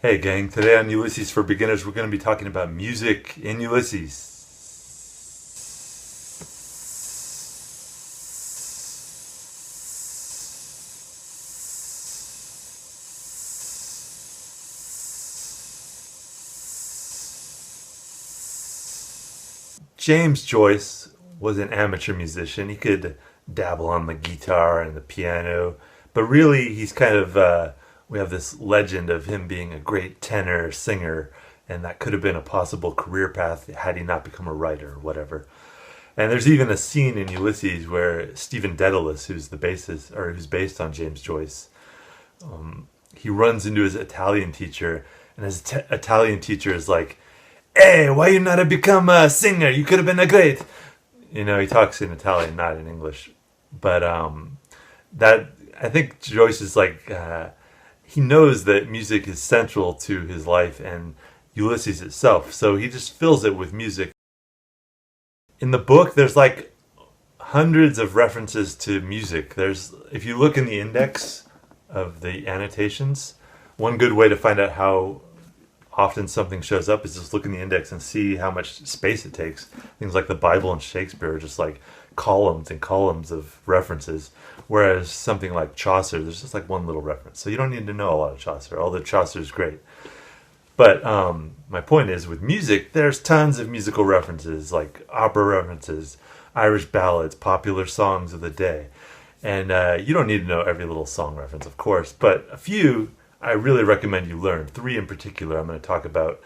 Hey gang, today on Ulysses for Beginners we're going to be talking about music in Ulysses. James Joyce was an amateur musician. He could dabble on the guitar and the piano, but really he's kind of, we have this legend of him being a great tenor singer, and that could have been a possible career path had he not become a writer or whatever. And there's even a scene in Ulysses where Stephen Dedalus, who's the bassist, or who's based on James Joyce, he runs into his Italian teacher, and his Italian teacher is like, "Hey, why you not have become a singer? You could have been a great." You know, he talks in Italian, not in English. But that I think Joyce is like, he knows that music is central to his life and Ulysses itself, so he just fills it with music. In the book, there's like hundreds of references to music. If you look in the index of the annotations, one good way to find out how often something shows up is just look in the index and see how much space it takes. Things like the Bible and Shakespeare are just like columns and columns of references, whereas something like Chaucer, there's just like one little reference. So you don't need to know a lot of Chaucer, although Chaucer is great. But my point is, with music, there's tons of musical references, like opera references, Irish ballads, popular songs of the day. And you don't need to know every little song reference, of course, but a few I really recommend you learn. 3 in particular I'm going to talk about.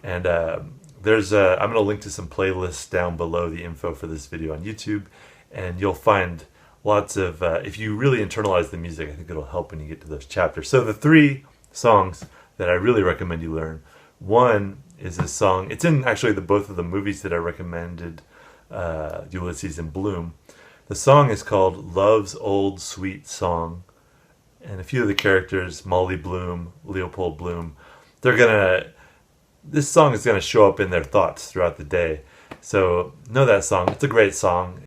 And I'm going to link to some playlists down below the info for this video on YouTube. And you'll find lots of, if you really internalize the music, I think it'll help when you get to those chapters. So the 3 songs that I really recommend you learn. One is a song, it's in actually both of the movies that I recommended, Ulysses and Bloom. The song is called Love's Old Sweet Song. And a few of the characters, Molly Bloom, Leopold Bloom, this song is gonna show up in their thoughts throughout the day. So know that song. It's a great song.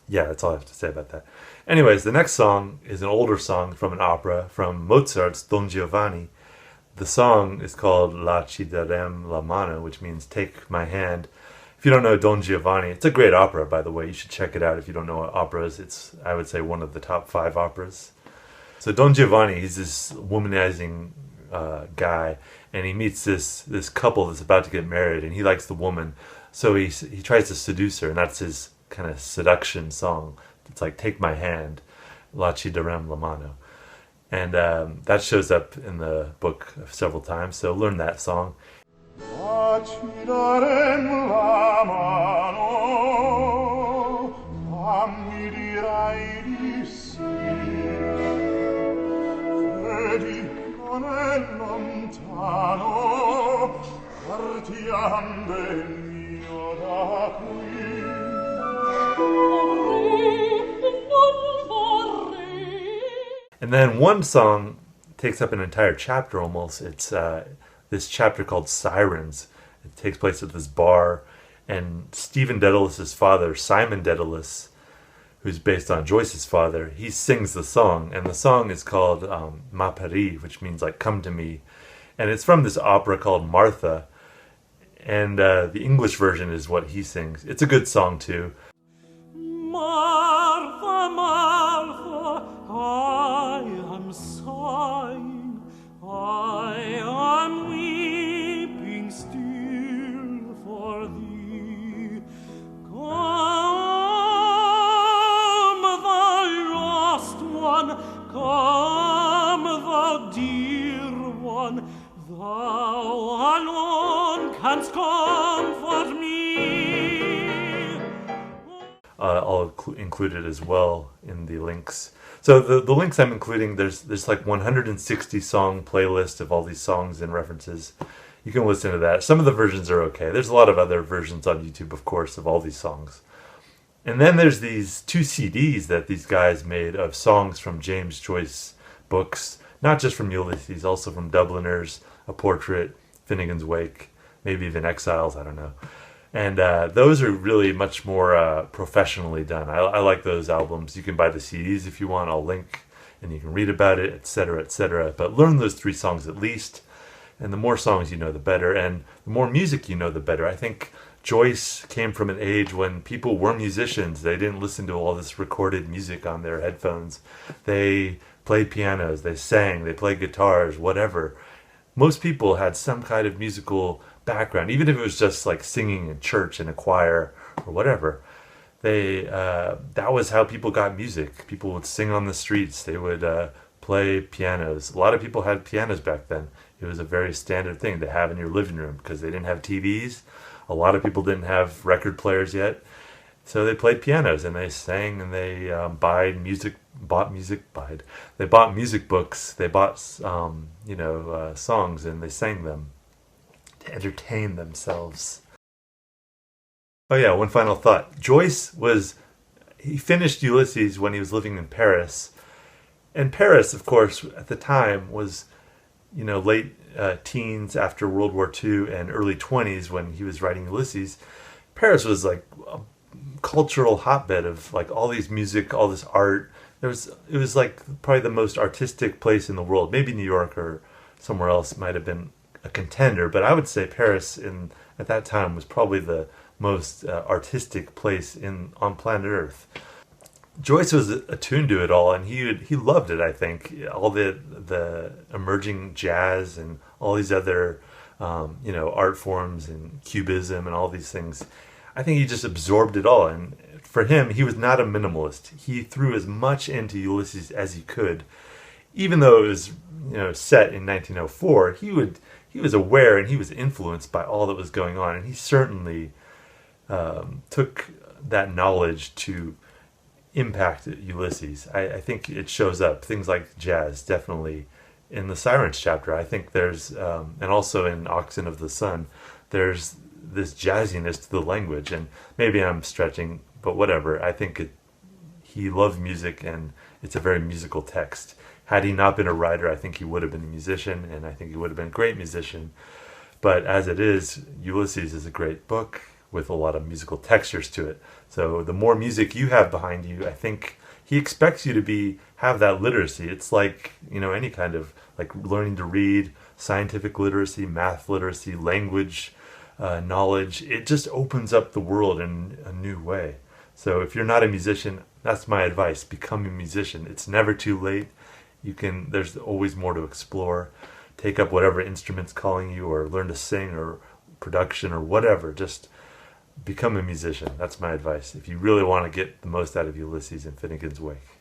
Yeah, that's all I have to say about that. Anyways, the next song is an older song from an opera from Mozart's Don Giovanni. The song is called La ci darem la mano, which means take my hand. If you don't know Don Giovanni, it's a great opera, by the way. You should check it out if you don't know what opera is. It's, I would say, one of the top 5 operas. So Don Giovanni, he's this womanizing guy, and he meets this couple that's about to get married, and he likes the woman. So he tries to seduce her, and that's his kind of seduction song. It's like take my hand, La ci darem la mano, and that shows up in the book several times, so learn that song. La ci darem la mano, fammi dirai di sì, vedi non è lontano, partiam del mio da qui. And then one song takes up an entire chapter almost. It's this chapter called Sirens. It takes place at this bar, and Stephen Dedalus' father, Simon Dedalus, who's based on Joyce's father, he sings the song, and the song is called Ma Paris, which means like come to me. And it's from this opera called Martha, and the English version is what he sings. It's a good song too. Martha, Martha, I am sighing, I am weeping still for thee. Come, thou lost one, come, thou dear one, thou alone canst comfort me. I'll include it as well in the links. So the links I'm including, there's like 160 song playlist of all these songs and references. You can listen to that. Some of the versions are okay. There's a lot of other versions on YouTube, of course, of all these songs. And then there's these 2 CDs that these guys made of songs from James Joyce books, not just from Ulysses, also from Dubliners, A Portrait, Finnegan's Wake, maybe even Exiles, I don't know. And those are really much more professionally done. I like those albums. You can buy the CDs if you want. I'll link and you can read about it, etc., etc. But learn those 3 songs at least. And the more songs you know, the better. And the more music you know, the better. I think Joyce came from an age when people were musicians. They didn't listen to all this recorded music on their headphones. They played pianos, they sang, they played guitars, whatever. Most people had some kind of musical background, even if it was just like singing in church in a choir or whatever. That was how people got music. People would sing on the streets. They would play pianos. A lot of people had pianos back then. It was a very standard thing to have in your living room because they didn't have TVs. A lot of people didn't have record players yet. So they played pianos and they sang and they bought music books. They bought songs and they sang them to entertain themselves. Oh yeah, one final thought. He finished Ulysses when he was living in Paris. And Paris, of course, at the time was, late teens after World War II and early 20s when he was writing Ulysses. Paris was like a cultural hotbed of like all these music, all this art. It was like probably the most artistic place in the world. Maybe New York or somewhere else might have been a contender, but I would say Paris at that time was probably the most artistic place on planet Earth. Joyce was attuned to it all, and he loved it. I think all the emerging jazz and all these other art forms and cubism and all these things. I think he just absorbed it all, and for him, he was not a minimalist. He threw as much into Ulysses as he could, even though it was set in 1904. He was aware and he was influenced by all that was going on, and he certainly took that knowledge to impact Ulysses. I think it shows up. Things like jazz, definitely in the Sirens chapter. I think there's, and also in Oxen of the Sun, there's this jazziness to the language. And maybe I'm stretching, but whatever. I think he loved music, and it's a very musical text. Had he not been a writer, I think he would have been a musician, and I think he would have been a great musician. But as it is, Ulysses is a great book with a lot of musical textures to it. So the more music you have behind you, I think he expects you to have that literacy. It's like, any kind of like learning to read, scientific literacy, math literacy, language knowledge. It just opens up the world in a new way. So if you're not a musician, that's my advice. Become a musician. It's never too late. There's always more to explore. Take up whatever instrument's calling you, or learn to sing or production or whatever. Just become a musician. That's my advice if you really want to get the most out of Ulysses and Finnegan's Wake.